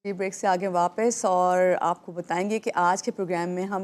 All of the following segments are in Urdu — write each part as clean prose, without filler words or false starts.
یہ بریک سے آگے واپس اور آپ کو بتائیں گے کہ آج کے پروگرام میں ہم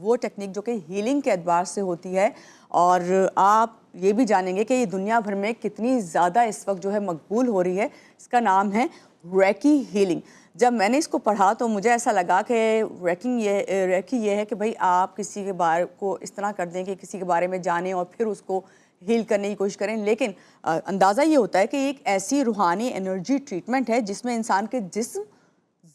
وہ ٹیکنیک جو کہ ہیلنگ کے اعتبار سے ہوتی ہے، اور آپ یہ بھی جانیں گے کہ یہ دنیا بھر میں کتنی زیادہ اس وقت جو ہے مقبول ہو رہی ہے۔ اس کا نام ہے ریکی ہیلنگ۔ جب میں نے اس کو پڑھا تو مجھے ایسا لگا کہ ریکی یہ ہے کہ بھئی آپ کسی کے بارے کو اس طرح کر دیں کہ کسی کے بارے میں جانیں اور پھر اس کو ہیل کرنے کی کوشش کریں، لیکن اندازہ یہ ہوتا ہے کہ ایک ایسی روحانی انرجی ٹریٹمنٹ ہے جس میں انسان کے جسم،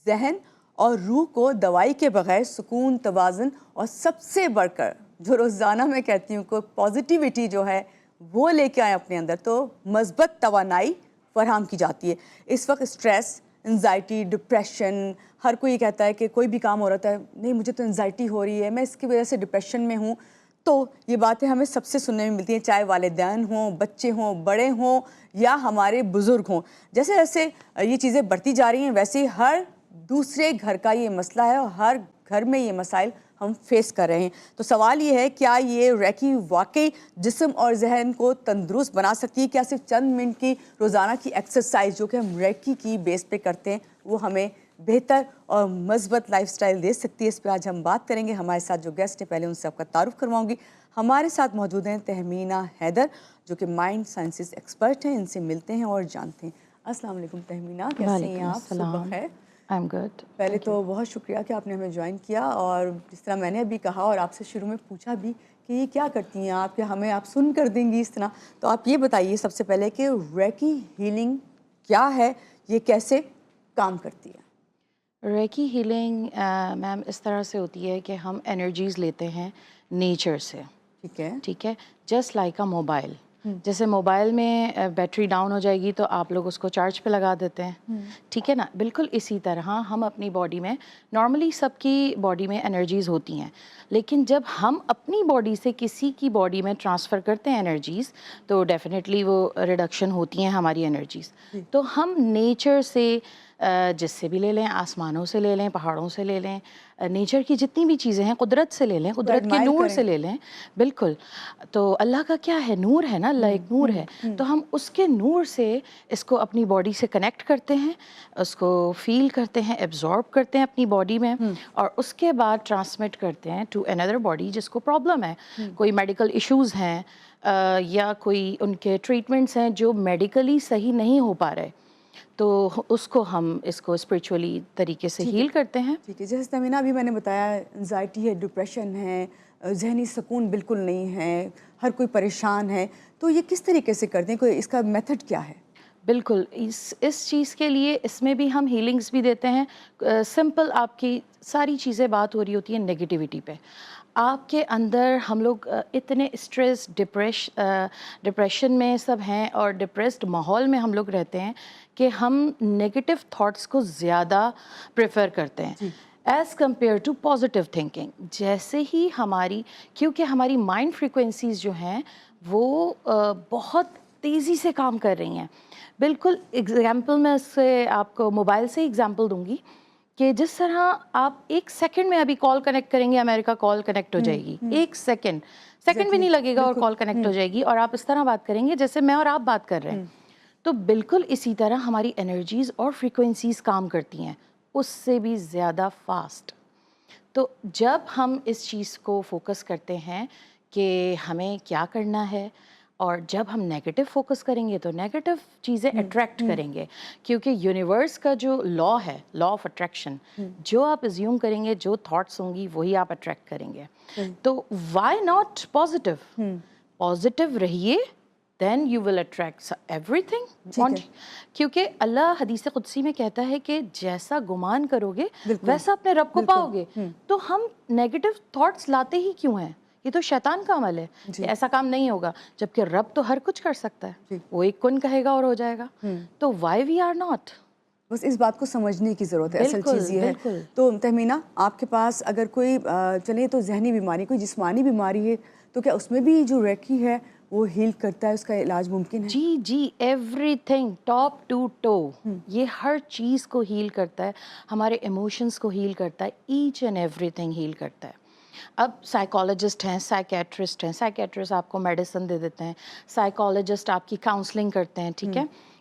ذہن اور روح کو دوائی کے بغیر سکون، توازن اور سب سے بڑھ کر جو روزانہ میں کہتی ہوں کو پازیٹیوٹی جو ہے وہ لے کے آئیں اپنے اندر، تو مثبت توانائی فراہم کی جاتی ہے۔ اس وقت اسٹریس، انزائٹی، ڈپریشن، ہر کوئی کہتا ہے کہ کوئی بھی کام ہو رہا ہے نہیں مجھے تو انزائٹی ہو رہی ہے، میں اس کی وجہ سے ڈپریشن میں ہوں۔ تو یہ باتیں ہمیں سب سے سننے میں ملتی ہیں، چاہے والدین ہوں، بچے ہوں، بڑے ہوں یا ہمارے بزرگ ہوں۔ جیسے جیسے یہ چیزیں بڑھتی جا رہی ہیں ویسے ہی ہر دوسرے گھر کا یہ مسئلہ ہے اور ہر گھر میں یہ مسائل ہم فیس کر رہے ہیں۔ تو سوال یہ ہے کیا یہ ریکی واقعی جسم اور ذہن کو تندرست بنا سکتی ہے؟ کیا صرف چند منٹ کی روزانہ کی ایکسرسائز جو کہ ہم ریکی کی بیس پہ کرتے ہیں وہ ہمیں بہتر اور مثبت لائف سٹائل دے سکتی ہے؟ اس پہ آج ہم بات کریں گے۔ ہمارے ساتھ جو گیسٹ ہیں پہلے ان سے آپ کا تعارف کرواؤں گی۔ ہمارے ساتھ موجود ہیں تہمینہ حیدر جو کہ مائنڈ سائنسز ایکسپرٹ ہیں، ان سے ملتے ہیں اور جانتے ہیں۔ السلام علیکم تہمینہ، کیسے ہیں آپ؟ صبح خیر۔ I'm good. پہلے تو بہت شکریہ کہ آپ نے ہمیں جوائن کیا، اور جس طرح میں نے ابھی کہا اور آپ سے شروع میں پوچھا بھی کہ یہ کیا کرتی ہیں آپ، کیا ہمیں آپ سن کر دیں گی اس طرح، تو آپ یہ بتائیے سب سے پہلے کہ ریکی ہیلنگ کیا ہے، یہ کیسے کام کرتی ہے؟ ریکی ہیلنگ میم اس طرح سے ہوتی ہے کہ ہم انرجیز لیتے ہیں نیچر سے، ٹھیک ہے، ٹھیک ہے، جسٹ لائک اے موبائل۔ جیسے موبائل میں بیٹری ڈاؤن ہو جائے گی تو آپ لوگ اس کو چارج پہ لگا دیتے ہیں، ٹھیک ہے نا، بالکل اسی طرح ہم اپنی باڈی میں نارملی سب کی باڈی میں انرجیز ہوتی ہیں، لیکن جب ہم اپنی باڈی سے کسی کی باڈی میں ٹرانسفر کرتے ہیں انرجیز تو ڈیفینیٹلی وہ ریڈکشن ہوتی ہیں ہماری انرجیز۔ تو ہم نیچر سے جس سے بھی لے لیں، آسمانوں سے لے لیں، پہاڑوں سے لے لیں، نیچر کی جتنی بھی چیزیں ہیں، قدرت سے لے لیں، قدرت کے نور سے لے لیں، بالکل۔ تو اللہ کا کیا ہے، نور ہے نا، اللہ ایک نور ہے، تو ہم اس کے نور سے اس کو اپنی باڈی سے کنیکٹ کرتے ہیں، اس کو فیل کرتے ہیں، ایبزارب کرتے ہیں اپنی باڈی میں، اور اس کے بعد ٹرانسمٹ کرتے ہیں ٹو اندر باڈی جس کو پرابلم ہے، کوئی میڈیکل ایشوز ہیں یا کوئی ان کے ٹریٹمنٹس ہیں جو میڈیکلی صحیح نہیں ہو پا رہے، تو اس کو ہم اس کو اسپریچولی طریقے سے ہیل کرتے ہیں۔ ٹھیک ہے، جیسے تمینہ ابھی میں نے بتایا انزائٹی ہے، ڈپریشن ہے، ذہنی سکون بالکل نہیں ہے، ہر کوئی پریشان ہے، تو یہ کس طریقے سے کرتے ہیں؟ کوئی اس کا میتھڈ کیا ہے؟ بالکل، اس چیز کے لیے اس میں بھی ہم ہیلنگز بھی دیتے ہیں۔ سمپل آپ کی ساری چیزیں بات ہو رہی ہوتی ہیں نگیٹیوٹی پہ، آپ کے اندر ہم لوگ اتنے اسٹریس، ڈپریشن میں سب ہیں اور ڈپریسڈ ماحول میں ہم لوگ رہتے ہیں کہ ہم نگیٹو تھاٹس کو زیادہ پریفر کرتے ہیں as compare to positive thinking. جیسے ہی کیونکہ ہماری مائنڈ فریکوینسیز جو ہیں وہ بہت تیزی سے کام کر رہی ہیں۔ بالکل ایگزامپل میں اس سے آپ کو موبائل سے ایگزامپل دوں گی کہ جس طرح آپ ایک سیکنڈ میں ابھی کال کنیکٹ کریں گے، امریکہ کال کنیکٹ ہو جائے گی، ایک سیکنڈ بھی نہیں لگے گا اور کال کنیکٹ ہو جائے گی، اور آپ اس طرح بات کریں گے جیسے میں اور آپ بات کر رہے ہیں۔ تو بالکل اسی طرح ہماری انرجیز اور فریکوینسیز کام کرتی ہیں، اس سے بھی زیادہ فاسٹ۔ تو جب ہم اس چیز کو فوکس کرتے ہیں کہ ہمیں کیا کرنا ہے، اور جب ہم نیگیٹو فوکس کریں گے تو نیگیٹو چیزیں اٹریکٹ کریں گے، کیونکہ یونیورس کا جو لا ہے، لا آف اٹریکشن، جو آپ ازیوم کریں گے، جو تھاٹس ہوں گی وہی آپ اٹریکٹ کریں گے۔ تو وائی ناٹ پازیٹیو؟ پازیٹیو رہیے، then you will attract everything, کیونکہ اللہ حدیث قدسی میں کہتا ہے کہ جیسا گمان کرو گے ویسا اپنے رب کو پاؤ گے۔ تو ہم نیگیٹو تھاٹس لاتے ہی کیوں ہیں؟ یہ تو شیطان کا عمل ہے کہ ایسا کام نہیں ہوگا، جبکہ رب تو ہر کچھ کر سکتا ہے، وہ ایک کن کہے گا اور ہو جائے گا۔ تو وائی وی آر ناٹ؟ بس اس بات کو سمجھنے کی ضرورت ہے، اصل چیز یہ ہے۔ تو تہمینہ آپ کے پاس اگر کوئی چلے تو ذہنی بیماری، کوئی جسمانی بیماری ہے، تو کیا اس میں بھی جو ریکی ہے وہ ہیل کرتا ہے، اس کا علاج ممکن ہے؟ جی everything top to toe, یہ ہر چیز کو ہیل کرتا ہے، ہمارے ایموشنس کو ہیل کرتا ہے، each and everything heal کرتا ہے۔ اب سائیکالوجسٹ ہیں، سائیکیٹرسٹ ہیں، سائیکیٹرسٹ آپ کو میڈیسن دے دیتے ہیں، سائیکالوجسٹ آپ کی کاؤنسلنگ کرتے ہیں، ٹھیک ہے،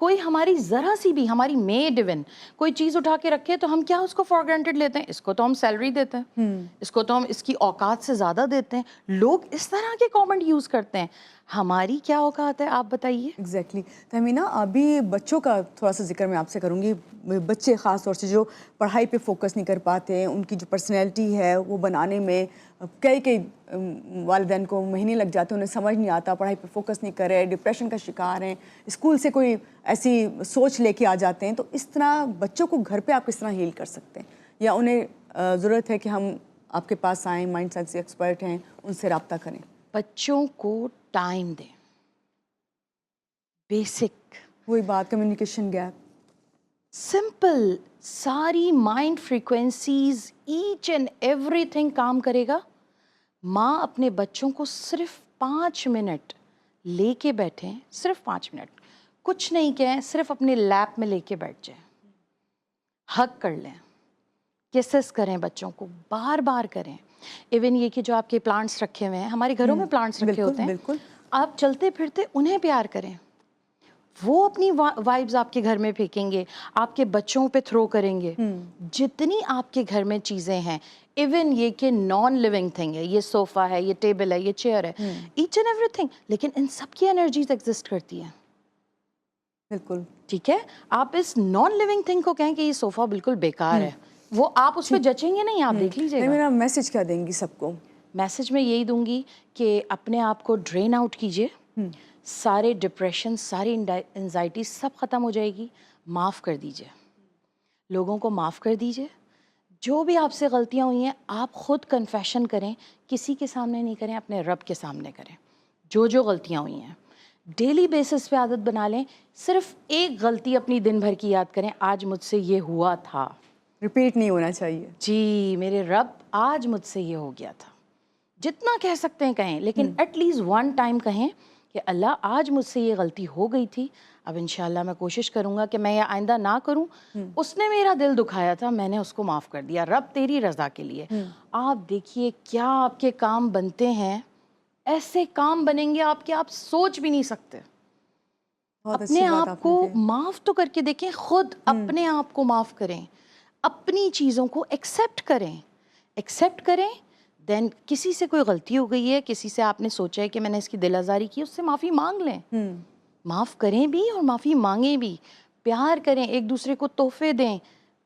کوئی ہماری ذرا سی بھی, ہماری میڈ ایون کوئی چیز اٹھا کے رکھے تو ہم کیا اس کو فار گرانٹیڈ لیتے ہیں, اس کو تو ہم سیلری دیتے ہیں, اس کو تو ہم اس کی اوقات سے زیادہ دیتے ہیں. لوگ اس طرح کے کامنٹ یوز کرتے ہیں. ہماری کیا اوقات ہے, آپ بتائیے. ایگزیکٹلی. تہمینہ, ابھی بچوں کا تھوڑا سا ذکر میں آپ سے کروں گی. بچے خاص طور سے جو پڑھائی پہ فوکس نہیں کر پاتے, ان کی جو پرسنالٹی ہے وہ بنانے میں کئی والدین کو مہینے لگ جاتے ہیں, انہیں سمجھ نہیں آتا, پڑھائی پہ فوکس نہیں کر رہے, ڈپریشن کا شکار ہیں, اسکول سے کوئی ایسی سوچ لے کے آ جاتے ہیں. تو اس طرح بچوں کو گھر پہ آپ کس طرح ہیل کر سکتے ہیں, یا انہیں ضرورت ہے کہ ہم آپ کے پاس آئیں, مائنڈ سائنس ایکسپرٹ ہیں, ان سے رابطہ کریں؟ بچوں کو ٹائم دیں, بیسک وہی بات, کمیونیکیشن گیپ. سمپل, ساری mind frequencies each and everything کام کرے گا. ماں اپنے بچوں کو صرف 5 منٹ لے کے بیٹھیں, صرف 5 منٹ, کچھ نہیں کہیں, صرف اپنے لیپ میں لے کے بیٹھ جائیں, ہگ کر لیں, کسز کریں بچوں کو, بار بار کریں. ایون یہ کہ جو آپ کے پلانٹس رکھے ہوئے ہیں, ہمارے گھروں میں پلانٹس رکھے ہوتے ہیں, بالکل. آپ چلتے پھرتے انہیں پیار کریں. وہ اپنی وائبز آپ کے گھر میں پھینکیں گے, آپ کے بچوں پہ تھرو کریں گے. جتنی آپ کے گھر میں چیزیں ہیں, ایون یہ کہ نان لیونگ تھنگ ہے, یہ صوفہ ہے, یہ ٹیبل ہے, یہ چیئر ہے, ایچ اینڈ ایوری تھنگ, لیکن ان سب کی انرجیز ایگزسٹ کرتی ہیں. بالکل ٹھیک ہے, آپ اس نان لیونگ تھنگ کو کہیں کہ یہ صوفہ بالکل بیکار ہے, وہ آپ اس پہ جچیں گے نہیں, آپ دیکھ لیجیے گا. میرا میسج کیا دیں گی سب کو؟ میسج میں یہی دوں گی کہ اپنے آپ کو ڈرین آؤٹ کیجیے, سارے ڈپریشن, ساری انزائٹی سب ختم ہو جائے گی. معاف کر دیجیے, لوگوں کو معاف کر دیجیے. جو بھی آپ سے غلطیاں ہوئی ہیں آپ خود کنفیشن کریں, کسی کے سامنے نہیں کریں, اپنے رب کے سامنے کریں. جو غلطیاں ہوئی ہیں ڈیلی بیسس پہ عادت بنا لیں. صرف ایک غلطی اپنی دن بھر کی یاد کریں, آج مجھ سے یہ ہوا تھا, ریپیٹ نہیں ہونا چاہیے. جی میرے رب آج مجھ سے یہ ہو گیا تھا. جتنا کہہ سکتے ہیں کہیں, لیکن ایٹ لیسٹ 1 ٹائم کہیں کہ اللہ آج مجھ سے یہ غلطی ہو گئی تھی, اب انشاءاللہ میں کوشش کروں گا کہ میں یہ آئندہ نہ کروں. اس نے میرا دل دکھایا تھا, میں نے اس کو معاف کر دیا, رب تیری رضا کے لیے. آپ دیکھیے کیا آپ کے کام بنتے ہیں, ایسے کام بنیں گے آپ کے آپ سوچ بھی نہیں سکتے. اپنے آپ کو معاف تو کر کے دیکھیں, خود اپنے آپ کو معاف کریں, اپنی چیزوں کو ایکسیپٹ کریں. دین کسی سے کوئی غلطی ہو گئی ہے, کسی سے آپ نے سوچا ہے کہ میں نے اس کی دل آزاری کی, اس سے معافی مانگ لیں. معاف کریں بھی اور معافی مانگیں بھی. پیار کریں, ایک دوسرے کو تحفے دیں.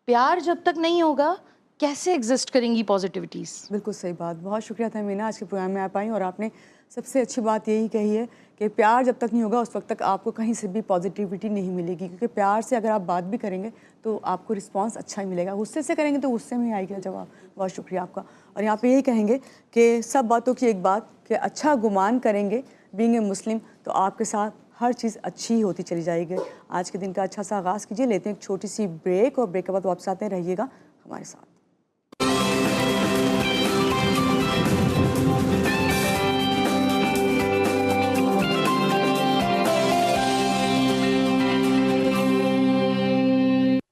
پیار جب تک نہیں ہوگا کیسے ایگزسٹ کریں گی پازیٹیوٹیز؟ بالکل صحیح بات. بہت شکریہ تہمینہ, آج کے پروگرام میں آپ آئیں, اور آپ نے سب سے اچھی بات یہی کہی ہے کہ پیار جب تک نہیں ہوگا اس وقت تک آپ کو کہیں سے بھی پازیٹیوٹی نہیں ملے گی, کیونکہ پیار سے اگر آپ بات بھی کریں گے تو آپ کو رسپانس اچھا ہی ملے گا. غصے سے کریں گے تو غصے میں ہی آئے گا جواب. بہت شکریہ آپ کا. اور یہاں پہ یہی کہیں گے کہ سب باتوں کی ایک بات, کہ اچھا گمان کریں گے بینگ اے مسلم, تو آپ کے ساتھ ہر چیز اچھی ہی ہوتی چلی جائے گی. آج کے دن کا اچھا سا آغاز کیجیے. لیتے ہیں ایک چھوٹی سی بریک, اور بریک کے بعد واپس آتے رہیے گا ہمارے ساتھ.